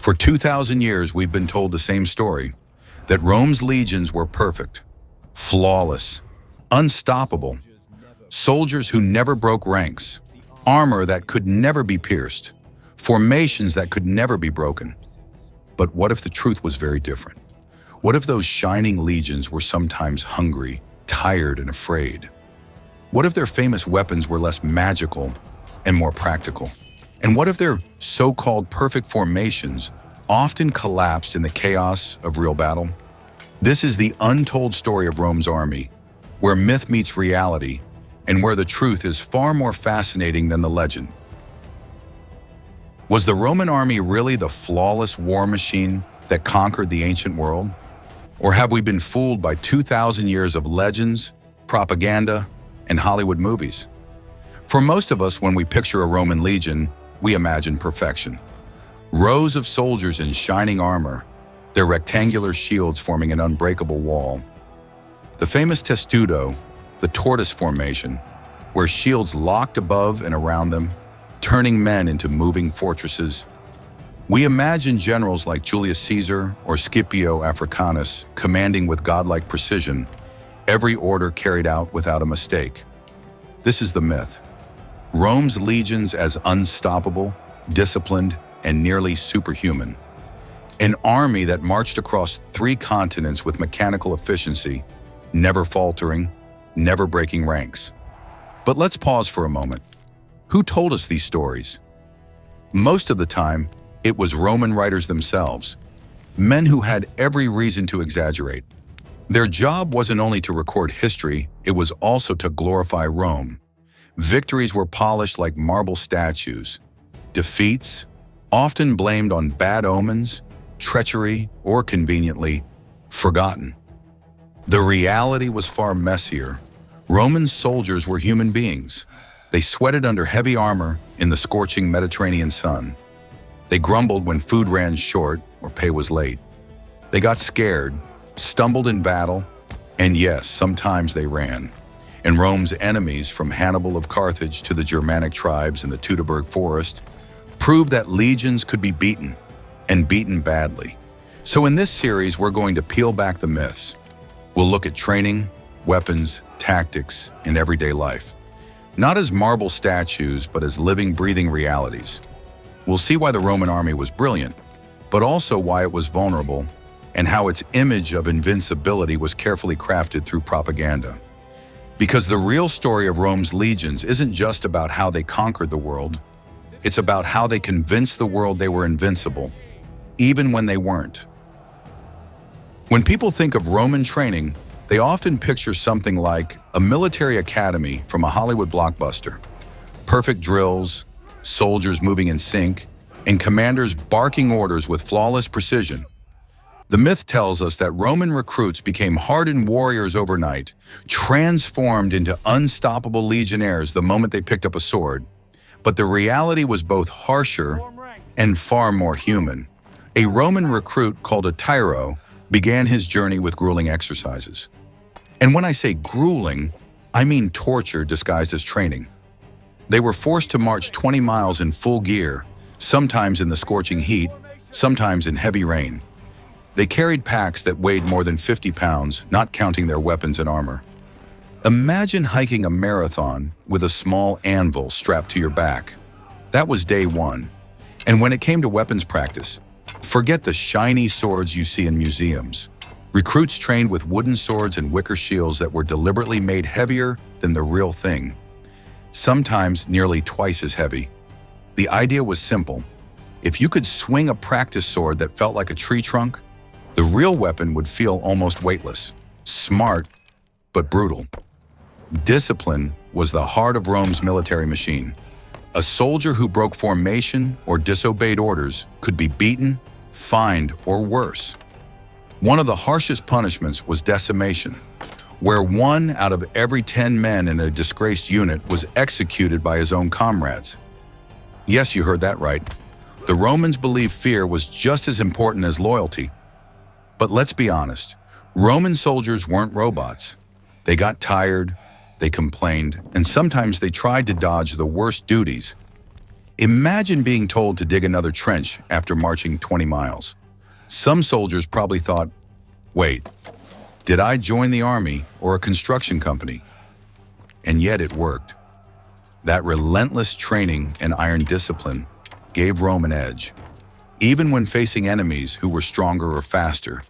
For 2,000 years, we've been told the same story, that Rome's legions were perfect, flawless, unstoppable, soldiers who never broke ranks, armor that could never be pierced, formations that could never be broken. But what if the truth was very different? What if those shining legions were sometimes hungry, tired, and afraid? What if their famous weapons were less magical and more practical? And what if their so-called perfect formations often collapsed in the chaos of real battle? This is the untold story of Rome's army, where myth meets reality and where the truth is far more fascinating than the legend. Was the Roman army really the flawless war machine that conquered the ancient world? Or have we been fooled by 2,000 years of legends, propaganda, and Hollywood movies? For most of us, when we picture a Roman legion, we imagine perfection. Rows of soldiers in shining armor, their rectangular shields forming an unbreakable wall. The famous testudo, the tortoise formation, where shields locked above and around them, turning men into moving fortresses. We imagine generals like Julius Caesar or Scipio Africanus commanding with godlike precision, every order carried out without a mistake. This is the myth. Rome's legions as unstoppable, disciplined, and nearly superhuman. An army that marched across 3 continents with mechanical efficiency, never faltering, never breaking ranks. But let's pause for a moment. Who told us these stories? Most of the time, it was Roman writers themselves, men who had every reason to exaggerate. Their job wasn't only to record history, it was also to glorify Rome. Victories were polished like marble statues. Defeats, often blamed on bad omens, treachery, or conveniently, forgotten. The reality was far messier. Roman soldiers were human beings. They sweated under heavy armor in the scorching Mediterranean sun. They grumbled when food ran short or pay was late. They got scared, stumbled in battle, and yes, sometimes they ran. And Rome's enemies, from Hannibal of Carthage to the Germanic tribes in the Teutoburg forest, proved that legions could be beaten, and beaten badly. So in this series, we're going to peel back the myths. We'll look at training, weapons, tactics, and everyday life. Not as marble statues, but as living, breathing realities. We'll see why the Roman army was brilliant, but also why it was vulnerable, and how its image of invincibility was carefully crafted through propaganda. Because the real story of Rome's legions isn't just about how they conquered the world, it's about how they convinced the world they were invincible, even when they weren't. When people think of Roman training, they often picture something like a military academy from a Hollywood blockbuster. Perfect drills, soldiers moving in sync, and commanders barking orders with flawless precision. The myth tells us that Roman recruits became hardened warriors overnight, transformed into unstoppable legionnaires the moment they picked up a sword. But the reality was both harsher and far more human. A Roman recruit called a tyro began his journey with grueling exercises. And when I say grueling, I mean torture disguised as training. They were forced to march 20 miles in full gear, sometimes in the scorching heat, sometimes in heavy rain. They carried packs that weighed more than 50 pounds, not counting their weapons and armor. Imagine hiking a marathon with a small anvil strapped to your back. That was day 1. And when it came to weapons practice, forget the shiny swords you see in museums. Recruits trained with wooden swords and wicker shields that were deliberately made heavier than the real thing, sometimes nearly twice as heavy. The idea was simple. If you could swing a practice sword that felt like a tree trunk, the real weapon would feel almost weightless, smart, but brutal. Discipline was the heart of Rome's military machine. A soldier who broke formation or disobeyed orders could be beaten, fined, or worse. One of the harshest punishments was decimation, where 1 out of every 10 men in a disgraced unit was executed by his own comrades. Yes, you heard that right. The Romans believed fear was just as important as loyalty. But let's be honest, Roman soldiers weren't robots. They got tired, they complained, and sometimes they tried to dodge the worst duties. Imagine being told to dig another trench after marching 20 miles. Some soldiers probably thought, wait, did I join the army or a construction company? And yet it worked. That relentless training and iron discipline gave Rome an edge. Even when facing enemies who were stronger or faster,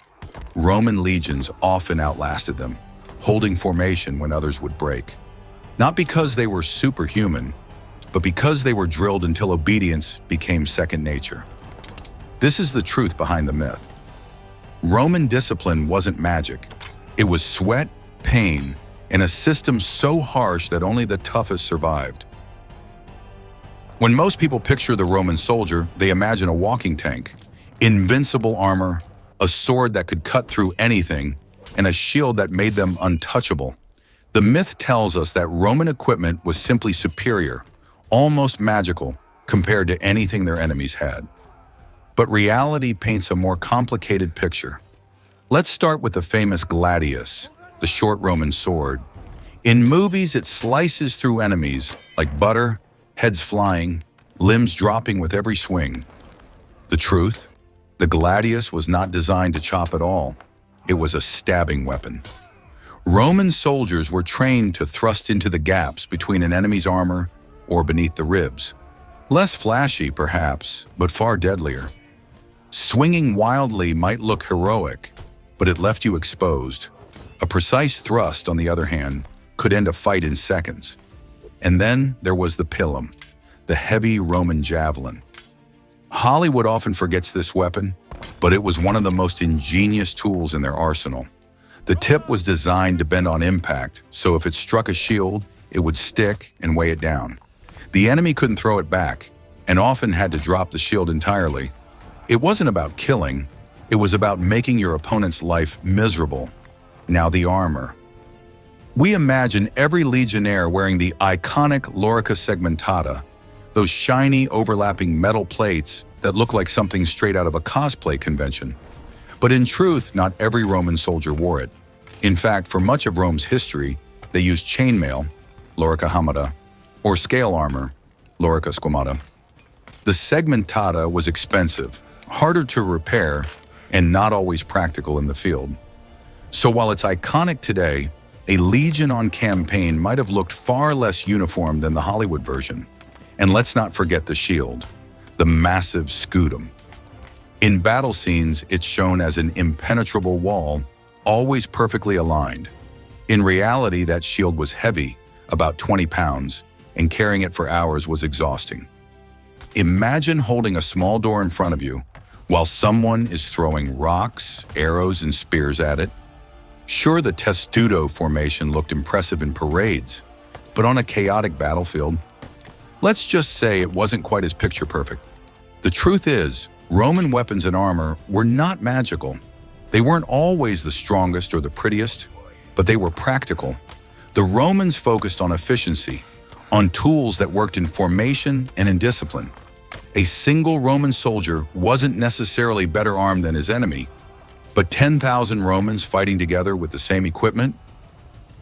Roman legions often outlasted them, holding formation when others would break. Not because they were superhuman, but because they were drilled until obedience became second nature. This is the truth behind the myth. Roman discipline wasn't magic. It was sweat, pain, and a system so harsh that only the toughest survived. When most people picture the Roman soldier, they imagine a walking tank, invincible armor, a sword that could cut through anything, and a shield that made them untouchable. The myth tells us that Roman equipment was simply superior, almost magical, compared to anything their enemies had. But reality paints a more complicated picture. Let's start with the famous gladius, the short Roman sword. In movies, it slices through enemies like butter, heads flying, limbs dropping with every swing. The truth? The gladius was not designed to chop at all. It was a stabbing weapon. Roman soldiers were trained to thrust into the gaps between an enemy's armor or beneath the ribs. Less flashy, perhaps, but far deadlier. Swinging wildly might look heroic, but it left you exposed. A precise thrust, on the other hand, could end a fight in seconds. And then there was the pilum, the heavy Roman javelin. Hollywood often forgets this weapon, but it was one of the most ingenious tools in their arsenal. The tip was designed to bend on impact, so if it struck a shield, it would stick and weigh it down. The enemy couldn't throw it back, and often had to drop the shield entirely. It wasn't about killing, it was about making your opponent's life miserable. Now the armor. We imagine every legionnaire wearing the iconic lorica segmentata, those shiny overlapping metal plates that look like something straight out of a cosplay convention. But in truth, not every Roman soldier wore it. In fact, for much of Rome's history, they used chainmail, lorica hamada, or scale armor, lorica squamata. The segmentata was expensive, harder to repair, and not always practical in the field. So while it's iconic today, a legion on campaign might have looked far less uniform than the Hollywood version. And let's not forget the shield, the massive scutum. In battle scenes, it's shown as an impenetrable wall, always perfectly aligned. In reality, that shield was heavy, about 20 pounds, and carrying it for hours was exhausting. Imagine holding a small door in front of you while someone is throwing rocks, arrows, and spears at it. Sure, the testudo formation looked impressive in parades, but on a chaotic battlefield, let's just say it wasn't quite as picture perfect. The truth is, Roman weapons and armor were not magical. They weren't always the strongest or the prettiest, but they were practical. The Romans focused on efficiency, on tools that worked in formation and in discipline. A single Roman soldier wasn't necessarily better armed than his enemy, but 10,000 Romans fighting together with the same equipment?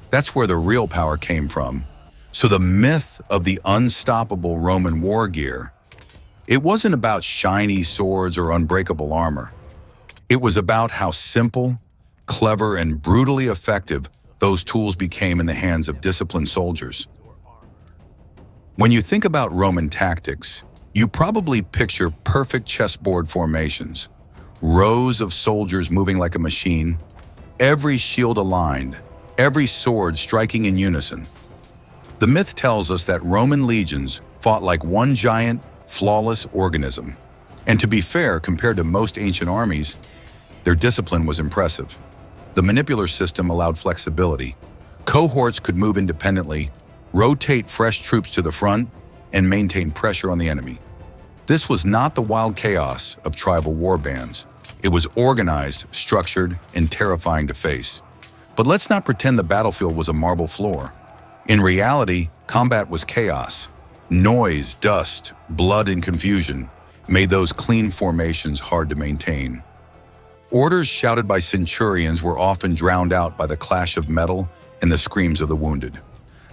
That's where the real power came from. So the myth of the unstoppable Roman war gear, it wasn't about shiny swords or unbreakable armor. It was about how simple, clever, and brutally effective those tools became in the hands of disciplined soldiers. When you think about Roman tactics, you probably picture perfect chessboard formations, rows of soldiers moving like a machine, every shield aligned, every sword striking in unison. The myth tells us that Roman legions fought like one giant, flawless organism. And to be fair, compared to most ancient armies, their discipline was impressive. The manipular system allowed flexibility. Cohorts could move independently, rotate fresh troops to the front, and maintain pressure on the enemy. This was not the wild chaos of tribal war bands. It was organized, structured, and terrifying to face. But let's not pretend the battlefield was a marble floor. In reality, combat was chaos. Noise, dust, blood, and confusion made those clean formations hard to maintain. Orders shouted by centurions were often drowned out by the clash of metal and the screams of the wounded.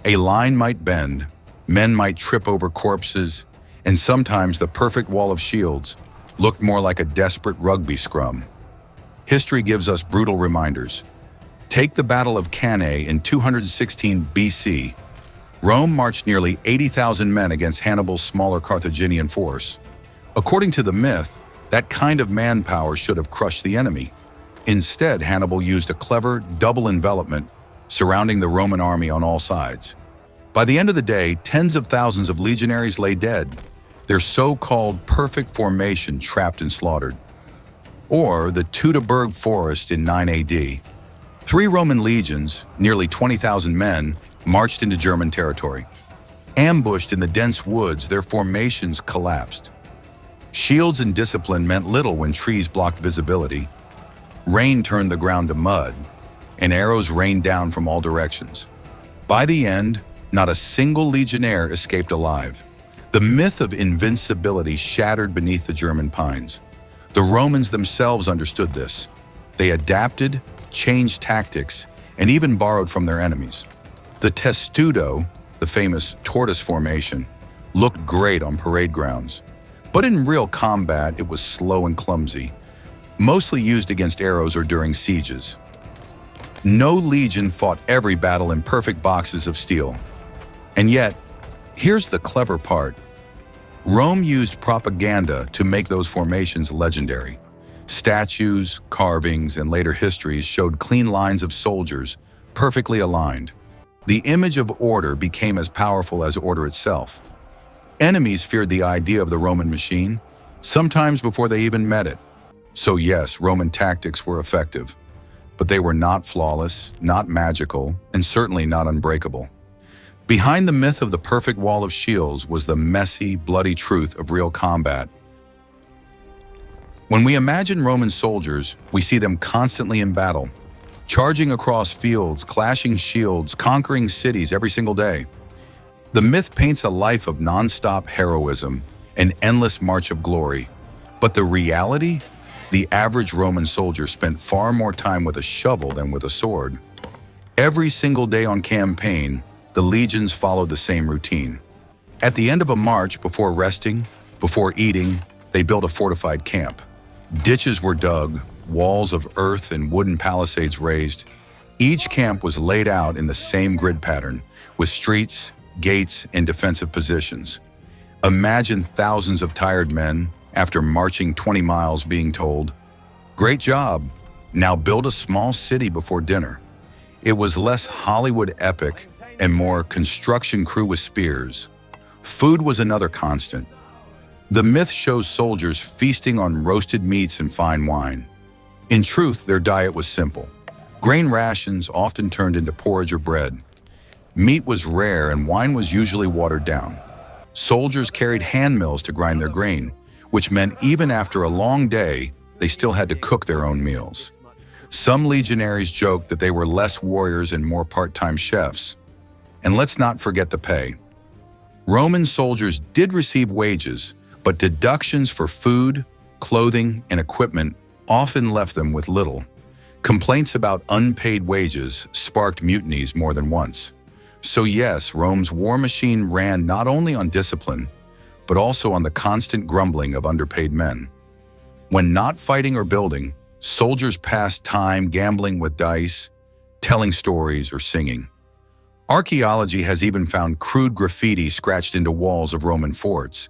A line might bend, men might trip over corpses, And sometimes the perfect wall of shields looked more like a desperate rugby scrum. History gives us brutal reminders. Take the Battle of Cannae in 216 BC. Rome marched nearly 80,000 men against Hannibal's smaller Carthaginian force. According to the myth, that kind of manpower should have crushed the enemy. Instead, Hannibal used a clever double envelopment, surrounding the Roman army on all sides. By the end of the day, tens of thousands of legionaries lay dead, their so-called perfect formation trapped and slaughtered. Or the Teutoburg Forest in 9 AD. 3 Roman legions, nearly 20,000 men, marched into German territory. Ambushed in the dense woods, their formations collapsed. Shields and discipline meant little when trees blocked visibility. Rain turned the ground to mud, and arrows rained down from all directions. By the end, not a single legionnaire escaped alive. The myth of invincibility shattered beneath the German pines. The Romans themselves understood this. They adapted, changed tactics, and even borrowed from their enemies. The testudo, the famous tortoise formation, looked great on parade grounds. But in real combat, it was slow and clumsy, mostly used against arrows or during sieges. No legion fought every battle in perfect boxes of steel. And yet, here's the clever part. Rome used propaganda to make those formations legendary. Statues, carvings, and later histories showed clean lines of soldiers, perfectly aligned. The image of order became as powerful as order itself. Enemies feared the idea of the Roman machine, sometimes before they even met it. So yes, Roman tactics were effective, but they were not flawless, not magical, and certainly not unbreakable. Behind the myth of the perfect wall of shields was the messy, bloody truth of real combat. When we imagine Roman soldiers, we see them constantly in battle, charging across fields, clashing shields, conquering cities every single day. The myth paints a life of non-stop heroism, an endless march of glory. But the reality? The average Roman soldier spent far more time with a shovel than with a sword. Every single day on campaign, the legions followed the same routine. At the end of a march, before resting, before eating, they built a fortified camp. Ditches were dug, walls of earth and wooden palisades raised. Each camp was laid out in the same grid pattern, with streets, gates, and defensive positions. Imagine thousands of tired men, after marching 20 miles, being told, "Great job, now build a small city before dinner." It was less Hollywood epic and more construction crew with spears. Food was another constant. The myth shows soldiers feasting on roasted meats and fine wine. In truth, their diet was simple. Grain rations often turned into porridge or bread. Meat was rare and wine was usually watered down. Soldiers carried hand mills to grind their grain, which meant even after a long day, they still had to cook their own meals. Some legionaries joked that they were less warriors and more part-time chefs. And let's not forget the pay. Roman soldiers did receive wages, but deductions for food, clothing, and equipment often left them with little. Complaints about unpaid wages sparked mutinies more than once. So yes, Rome's war machine ran not only on discipline, but also on the constant grumbling of underpaid men. When not fighting or building, soldiers passed time gambling with dice, telling stories, or singing. Archaeology has even found crude graffiti scratched into walls of Roman forts,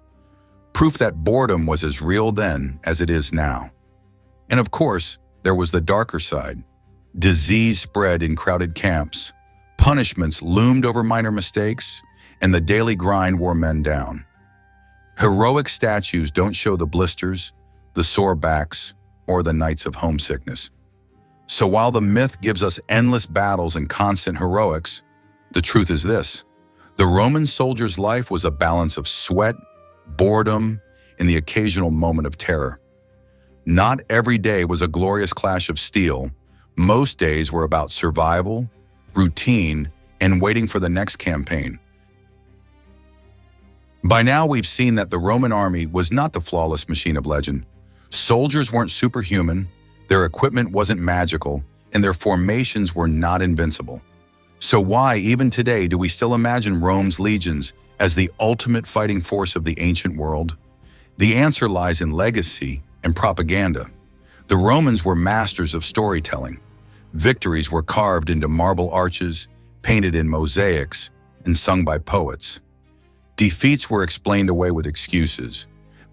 proof that boredom was as real then as it is now. And of course, there was the darker side. Disease spread in crowded camps, punishments loomed over minor mistakes, and the daily grind wore men down. Heroic statues don't show the blisters, the sore backs, or the nights of homesickness. So while the myth gives us endless battles and constant heroics, the truth is this: the Roman soldier's life was a balance of sweat, boredom, and the occasional moment of terror. Not every day was a glorious clash of steel. Most days were about survival, routine, and waiting for the next campaign. By now, we've seen that the Roman army was not the flawless machine of legend. Soldiers weren't superhuman, their equipment wasn't magical, and their formations were not invincible. So why, even today, do we still imagine Rome's legions as the ultimate fighting force of the ancient world? The answer lies in legacy and propaganda. The Romans were masters of storytelling. Victories were carved into marble arches, painted in mosaics, and sung by poets. Defeats were explained away with excuses: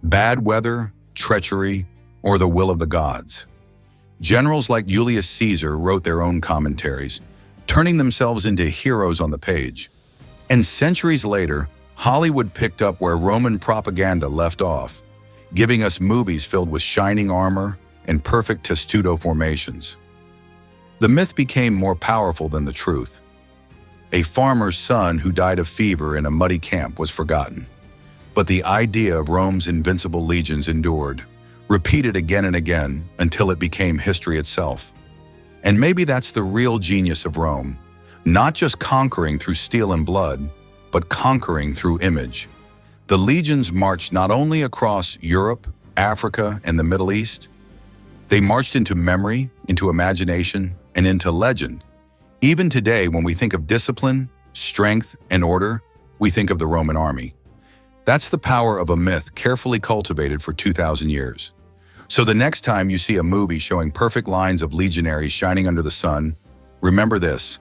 bad weather, treachery, or the will of the gods. Generals like Julius Caesar wrote their own commentaries, turning themselves into heroes on the page. And centuries later, Hollywood picked up where Roman propaganda left off, giving us movies filled with shining armor and perfect testudo formations. The myth became more powerful than the truth. A farmer's son who died of fever in a muddy camp was forgotten. But the idea of Rome's invincible legions endured, repeated again and again until it became history itself. And maybe that's the real genius of Rome, not just conquering through steel and blood, but conquering through image. The legions marched not only across Europe, Africa, and the Middle East, they marched into memory, into imagination, and into legend. Even today, when we think of discipline, strength, and order, we think of the Roman army. That's the power of a myth carefully cultivated for 2,000 years. So the next time you see a movie showing perfect lines of legionaries shining under the sun, remember this: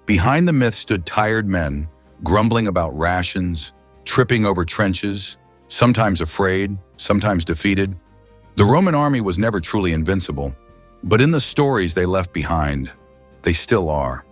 behind the myth stood tired men, grumbling about rations, tripping over trenches, sometimes afraid, sometimes defeated. The Roman army was never truly invincible, but in the stories they left behind, they still are.